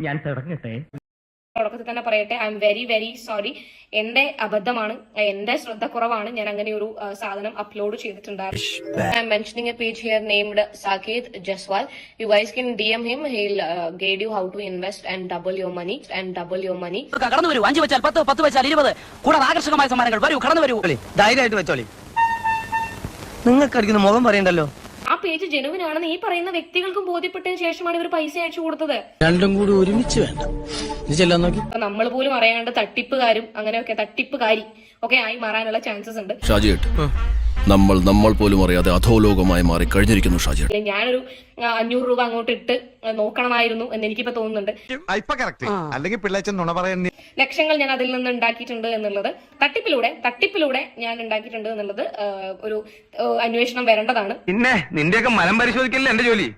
ഞാൻ തുടങ്ങട്ടെ. തുടക്കത്തിൽ തന്നെ പറയട്ടെ, I am very very sorry. എന്റെ അബദ്ധമാണ്, എന്റെ ശ്രദ്ധക്കുറവാണ്. ഞാൻ അങ്ങനെ ഒരു സാധനം അപ്ലോഡ് ചെയ്തിട്ടുണ്ടായിരുന്നു. I'm mentioning a page here named Saket Jaswal. You guys can DM him. He'll guide you how to invest and double your money. കടന്നു വരൂ. 5 വെച്ചാൽ 10, 10 വെച്ചാൽ 20. കൂടാതെ ആകർഷകമായ സമ്മാനങ്ങൾ. വരൂ, കടന്നു വരൂ. ധൈര്യമായിട്ട് വെച്ചോളി. നിങ്ങൾക്ക് അടിക്കുന്ന മുഖം പറയണ്ടല്ലോ. ആ പേജ് ജെനുവിൻ ആണെന്ന് ഈ പറയുന്ന വ്യക്തികൾക്കും ബോധ്യപ്പെട്ടതിന് ശേഷമാണ് ഇവർ പൈസ അയച്ചു കൊടുത്തത്. രണ്ടും കൂടി ഒരുമിച്ച് വേണ്ട. നമ്മൾ പോലും അറിയാണ്ട് തട്ടിപ്പുകാരും അങ്ങനെയൊക്കെ തട്ടിപ്പുകാരി ഒക്കെ ആയി മാറാനുള്ള ചാൻസസ് ഉണ്ട്. നമ്മൾ പോലും അറിയാതെ അധോലോകമായി മാറി കഴിഞ്ഞിരിക്കുന്നു ഷാജി. ഞാനൊരു 500 രൂപ അങ്ങോട്ട് ഇട്ട് നോക്കണമായിരുന്നു എന്ന് എനിക്കിപ്പോ തോന്നുന്നുണ്ട്. ലക്ഷങ്ങൾ ഞാൻ അതിൽ നിന്ന് ഉണ്ടാക്കിയിട്ടുണ്ട് എന്നുള്ളത് തട്ടിപ്പിലൂടെ ഞാൻ ഉണ്ടാക്കിയിട്ടുണ്ട് എന്നുള്ളത് ഒരു അന്വേഷണം വരേണ്ടതാണ്. പിന്നെ നിന്റെയൊക്കെ മനം പരിശോധിക്കില്ല എന്റെ ജോലി.